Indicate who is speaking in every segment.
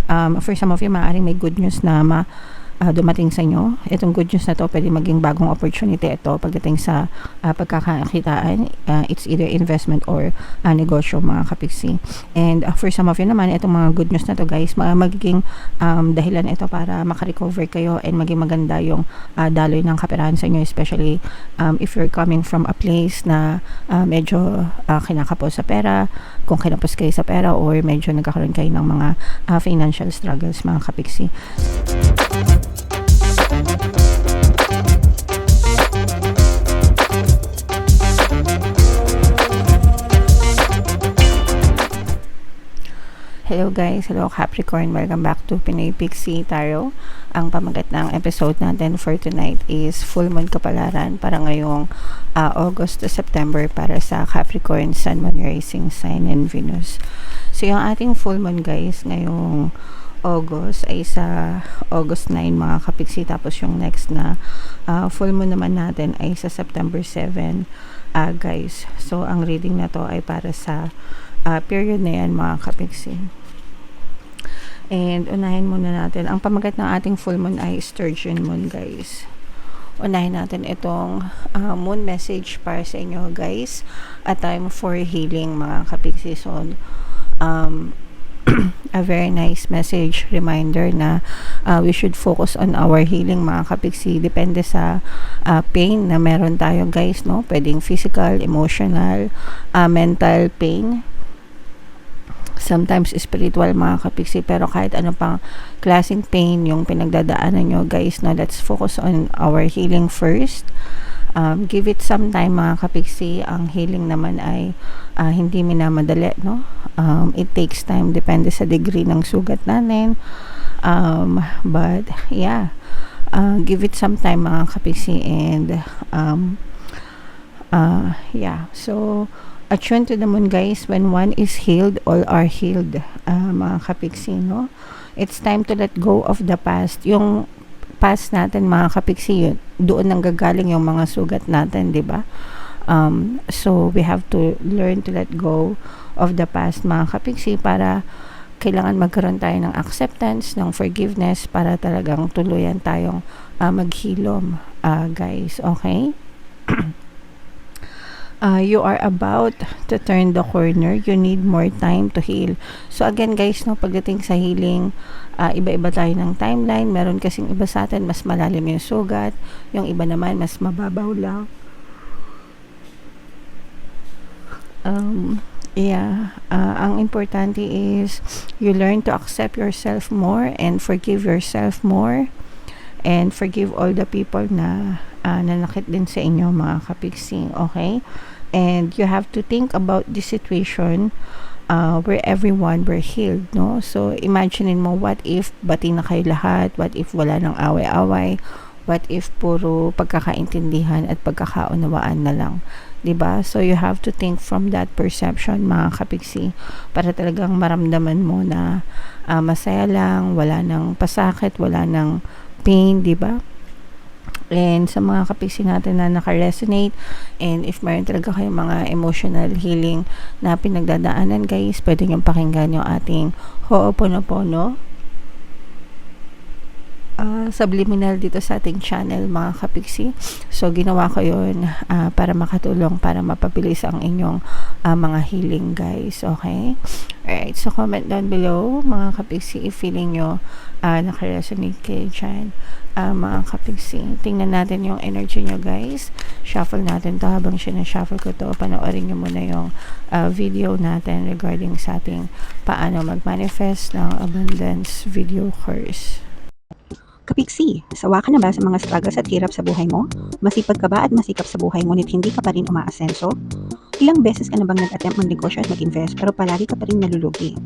Speaker 1: For some of you, maaaring may good news na dumating sa inyo. Itong good news na to pwede maging bagong opportunity ito pagdating sa pagkakakitaan. It's either investment or negosyo, mga kapiksi. And for some of you naman, itong mga good news na to, guys, magiging dahilan ito para makarecover kayo and maging maganda yung daloy ng kaperahan sa inyo, especially if you're coming from a place na medyo kinakapos sa pera, kung kinapos kayo sa pera or medyo nagkakaroon kayo ng mga financial struggles, mga kapiksi. Hello guys, hello Capricorn, welcome back to Pinoy Pixie Tarot. Ang pamagat ng episode natin for tonight is full moon kapalaran para ngayong August to September para sa Capricorn, Sun, Moon, Rising Sign, and Venus. So yung ating full moon, guys, ngayong August ay sa August 9, mga kapiksi, tapos yung next na full moon naman natin ay sa September 7, guys. So ang reading na to ay para sa period na yan, mga kapiksi. And unahin muna natin, ang pamagat ng ating full moon ay Sturgeon Moon, guys. Unahin natin itong moon message para sa inyo, guys. A time for healing, mga kapiksi. So a very nice message, reminder na we should focus on our healing, mga kapiksi. Depende sa pain na meron tayo, guys, no? Pwedeng physical, emotional, mental pain, sometimes spiritual, mga kapiksi. Pero kahit ano pang klaseng pain yung pinagdadaanan nyo, guys, no, let's focus on our healing first. Give it some time, mga kapiksi. Ang healing naman ay hindi minamadali, no? It takes time, depende sa degree ng sugat natin. But yeah, give it some time, mga kapiksi. And yeah, so attune to the moon, guys. When one is healed, all are healed, mga kapiksi, no? It's time to let go of the past. Yung past natin, mga kapiksi, yun, doon nang gagaling yung mga sugat natin, di ba? So we have to learn to let go of the past, mga kapiksi, para kailangan magkaroon tayo ng acceptance, ng forgiveness, para talagang tuluyan tayong maghilom, guys. Okay? You are about to turn the corner. You need more time to heal. So again, guys, no, pagdating sa healing, iba-iba tayo ng timeline. Meron kasing iba sa atin mas malalim yung sugat, yung iba naman mas mababaw lang. Ang importante is you learn to accept yourself more and forgive yourself more, and forgive all the people na nanakit din sa inyo, mga kapiksi. Okay? And you have to think about this situation where everyone were healed, no? So imaginein mo, what if bati na kayo lahat? What if wala nang away-away? What if puro pagkakaintindihan at pagkakaunawaan na lang? Diba? So you have to think from that perception, mga kapiksi, para talagang maramdaman mo na masaya lang, wala nang pasakit, wala nang pain, diba? And sa mga kapiksi natin na naka-resonate, and if mayroon talaga kayong mga emotional healing na pinagdadaanan, guys, pwede nyo pakinggan yung ating Ho'oponopono subliminal dito sa ating channel, mga kapiksi. So ginawa ko yun para makatulong, para mapabilis ang inyong mga healing, guys. Okay? Alright, so comment down below, mga kapiksi, if feeling nyo naka-resonate kayo dyan, mga kapiksi. Tingnan natin yung energy nyo, guys. Shuffle natin to. Habang sinashuffle ko to, panoorin nyo muna yung video natin regarding sa ating paano mag-manifest ng abundance video course.
Speaker 2: Kapiksi, sawa ka na ba sa mga struggles at hirap sa buhay mo? Masipag ka ba at masikap sa buhay ngunit hindi ka pa rin umaasenso? Ilang beses ka na bang nag-attempt mag-negosyo at mag-invest pero palagi ka pa rin nalulugi?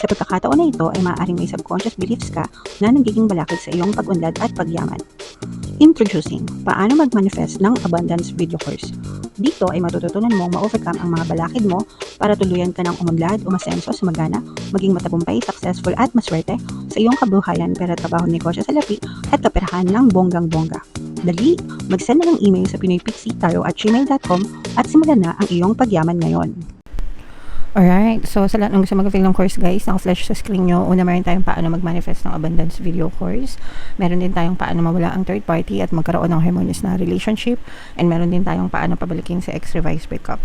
Speaker 2: Sa pagkakataon na ito ay maaaring may subconscious beliefs ka na nagiging balakid sa iyong pag-unlad at pagyaman. Introducing, paano mag-manifest ng abundance video course. Dito ay matututunan mong ma-overcome ang mga balakid mo para tuluyan ka ng umunlad, umasenso, sumagana, maging matagumpay, successful at maswerte sa iyong kabuhayan, pera, trabaho, negosyo, salapi at kaperahan ng bonggang-bongga. Dali, mag-send na ng email sa pinoypixie@gmail.com at simulan na ang iyong pagyaman ngayon.
Speaker 1: Alright, so sa lahat ng gusto mag-fill ng course guys, naka-flash sa screen nyo. Una, meron tayong paano mag-manifest ng abundance video course. Meron din tayong paano mawala ang third party at magkaroon ng harmonious na relationship. And meron din tayong paano pabalikin sa ex-revised breakup.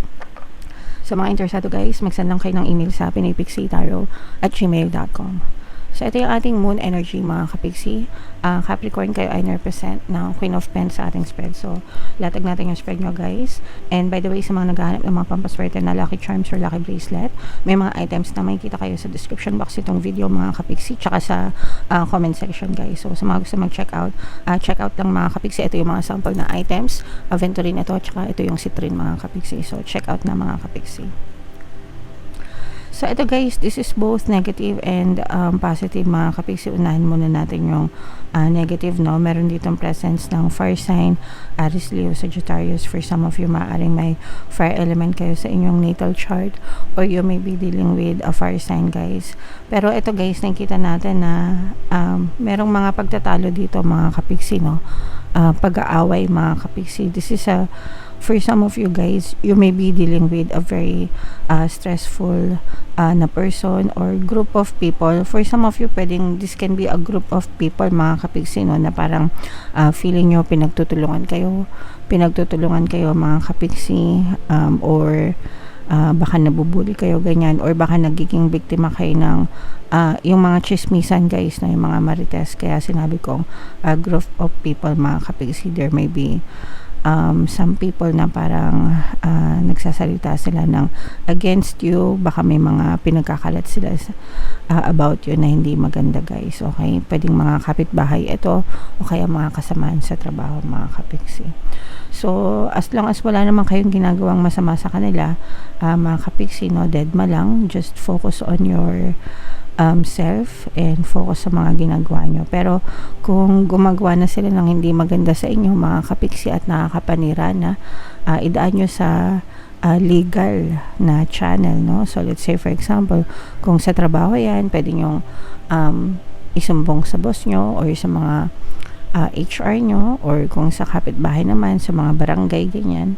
Speaker 1: Sa mga interesado guys, mag-send lang kayo ng email sa pinaypixitaro@gmail.com. So, ito yung ating moon energy mga kapiksi. Capricorn kayo ay represent ng Queen of Pentacles sa ating spread. So, latag natin yung spread nyo guys. And by the way, sa mga naghahanap ng mga pampaswerte na lucky charms or lucky bracelet, may mga items na makikita kayo sa description box itong video mga kapiksi, tsaka sa comment section guys. So, sa mga gusto mag-check out, check out lang mga kapiksi. Ito yung mga sample na items. Aventurine ito, tsaka ito yung citrine mga kapiksi. So, check out na mga kapiksi. So, ito guys, this is both negative and positive mga kapiksi. Unahin muna natin yung negative, no? Meron ditong presence ng fire sign, Aries, Leo, Sagittarius. For some of you, maaaring may fire element kayo sa inyong natal chart or you may be dealing with a fire sign, guys. Pero ito guys, nakikita natin na merong mga pagtatalo dito mga kapiksi, no? Pag-aaway mga kapiksi. This is for some of you guys, you may be dealing with a very stressful na person or group of people. For some of you, this can be a group of people mga kapiksi, no, na parang feeling nyo pinagtutulungan kayo mga kapiksi, or baka nabubuli kayo ganyan, or baka nagiging biktima kayo ng yung mga chismisan guys, no, yung mga marites. Kaya sinabi kong group of people mga kapiksi. There may be some people na parang nagsasalita sila ng against you. Baka may mga pinagkakalat sila about you na hindi maganda guys. Okay, pwedeng mga kapitbahay ito o kaya mga kasamaan sa trabaho mga kapiksi. So as long as wala naman kayong ginagawang masama sa kanila mga kapiksi, no, deadma lang, just focus on your self and focus sa mga ginagawa nyo. Pero kung gumagawa na sila ng hindi maganda sa inyo mga kapiksi at nakakapanira na, idaan nyo sa legal na channel, no? So let's say for example, kung sa trabaho yan, pwede nyo isumbong sa boss nyo or sa mga HR nyo, or kung sa kapitbahay naman, sa mga barangay ganyan.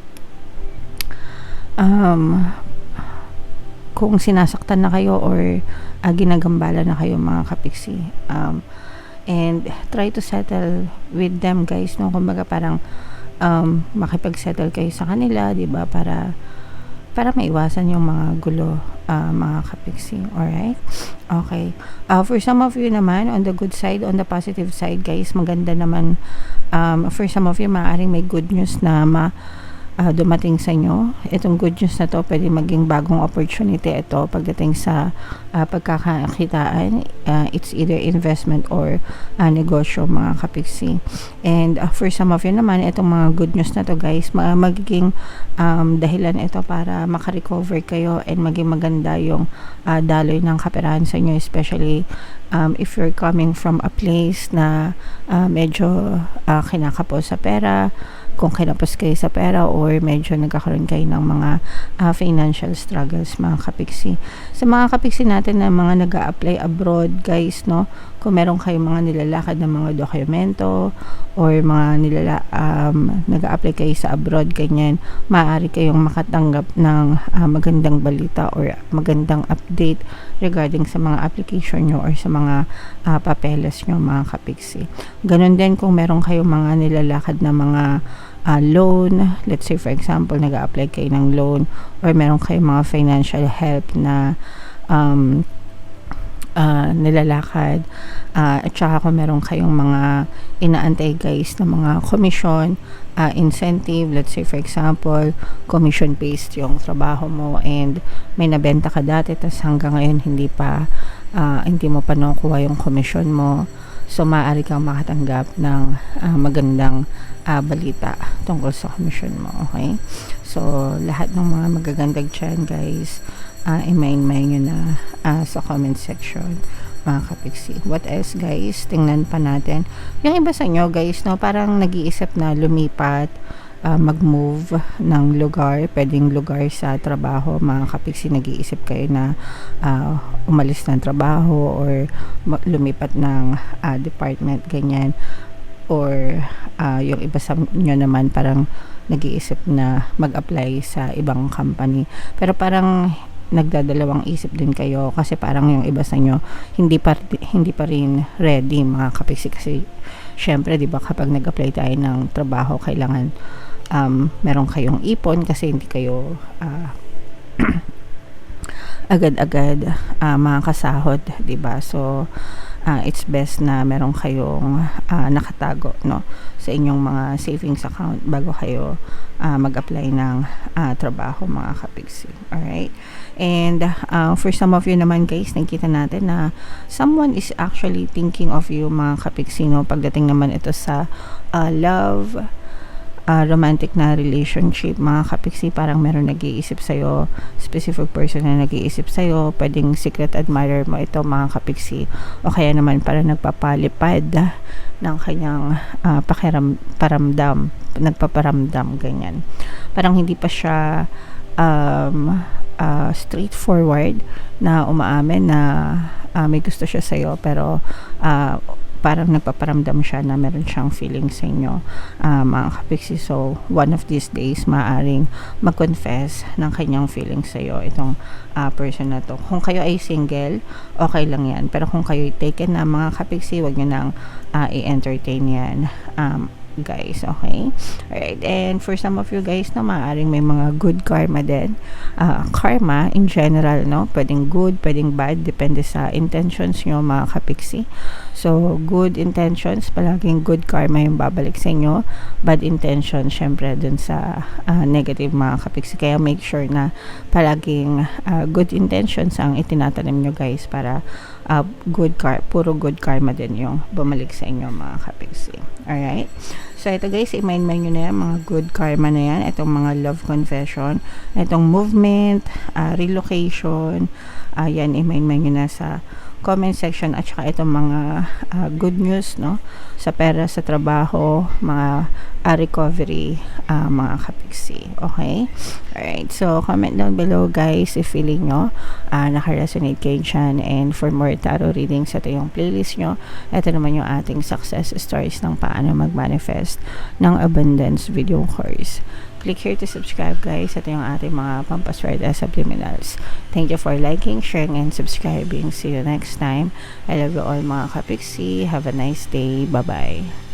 Speaker 1: Kung sinasaktan na kayo or ginagambala na kayo mga kapiksi, and try to settle with them guys, no? Kumbaga parang makipag-settle kayo sa kanila, di ba, para maiwasan yung mga gulo mga kapiksi. Alright? Okay. For some of you naman, on the good side, on the positive side guys, maganda naman. For some of you, maaaring may good news na dumating sa inyo. Itong good news na to, pwede maging bagong opportunity ito pagdating sa pagkakakitaan. It's either investment or negosyo mga kapiksi. And for some of you naman, itong mga good news na to guys, magiging dahilan ito para makarecover kayo and maging maganda yung daloy ng kaperahan sa inyo, especially if you're coming from a place na medyo kinakapos sa pera, kung kinapos kayo sa pera or medyo nagkakaroon kayo ng mga financial struggles mga kapiksi. Sa mga kapiksi natin na mga nag-a-apply abroad guys, no, kung meron kayong mga nilalakad ng mga dokumento or mga nag-a-apply kayo sa abroad ganyan, maaari kayong makatanggap ng magandang balita or magandang update regarding sa mga application nyo or sa mga papeles nyo mga kapiksi. Ganon din kung meron kayong mga nilalakad na mga loan, let's say for example nag-a-apply kayo ng loan or meron kayong mga financial help na nilalakad, at saka kung meron kayong mga inaantay guys na mga commission, incentive, let's say for example commission based yung trabaho mo and may nabenta ka dati tas hanggang ngayon hindi mo pa nakuha yung commission mo. So, maaari kang makatanggap ng magandang balita tungkol sa commission mo, okay? So, lahat ng mga magagandang dyan, guys, i-main nyo na sa comment section, mga kapiksi. What else, guys? Tingnan pa natin. Yung iba sa inyo, guys, no, parang nag-iisip na lumipat, mag-move ng lugar, pwedeng lugar sa trabaho, mga kapiksi, nag-iisip kayo na umalis ng trabaho or lumipat ng department, ganyan, or yung iba sa inyo naman parang nag-iisip na mag-apply sa ibang company, pero parang nagdadalawang isip din kayo kasi parang yung iba sa inyo hindi pa rin ready mga kapiksi, kasi syempre 'di ba kapag nag-apply tayo ng trabaho kailangan meron kayong ipon kasi hindi kayo agad-agad makakasahod, 'di ba? So it's best na meron kayong nakatago, no, sa inyong mga savings account bago kayo mag-apply ng trabaho mga kapiksi. Alright? And for some of you naman guys, nakita natin na someone is actually thinking of you mga kapiksi, no, pagdating naman ito sa love, romantic na relationship mga kapiksi. Parang meron nag-iisip sa'yo, specific person na nag-iisip sa'yo, pwedeng secret admirer mo ito mga kapiksi, o kaya naman parang nagpapalipad ng kanyang nagpaparamdam ganyan. Parang hindi pa siya straightforward na umaamin na may gusto siya sa'yo, pero parang nagpaparamdam siya na meron siyang feeling sa inyo mga kapiksi. So one of these days maaaring mag-confess ng kanyang feeling sa iyo itong person na to. Kung kayo ay single, okay lang yan, pero kung kayo ay taken na mga kapiksi, wag nyo nang i-entertain yan guys, okay? Alright, and for some of you guys na maaaring may mga good karma din. Karma in general, no, pwedeng good, pwedeng bad, depende sa intentions nyo mga kapiksi. So good intentions, palaging good karma yung babalik sa inyo. Bad intentions, syempre dun sa negative mga kapiksi. Kaya make sure na palaging good intentions ang itinatanim nyo guys, para puro good karma din yung bumalik sa inyo mga kapiksi. Alright? So ito guys, i-mind nyo na yan, mga good karma na yan, itong mga love confession, itong movement, relocation, yan, i-mind nyo na sa comment section, at saka itong mga good news, no, sa pera, sa trabaho, mga recovery mga kapiksi. Okay? Alright, so comment down below guys if feeling nyo naka-resonate kayo dyan, and for more tarot readings, ito yung playlist nyo. Ito naman yung ating success stories ng paano mag-manifest ng abundance video course. Click here to subscribe guys. Ito yung ating mga pampaswerte subliminals. Thank you for liking, sharing, and subscribing. See you next time. I love you all mga kapiksi. Have a nice day. Bye-bye.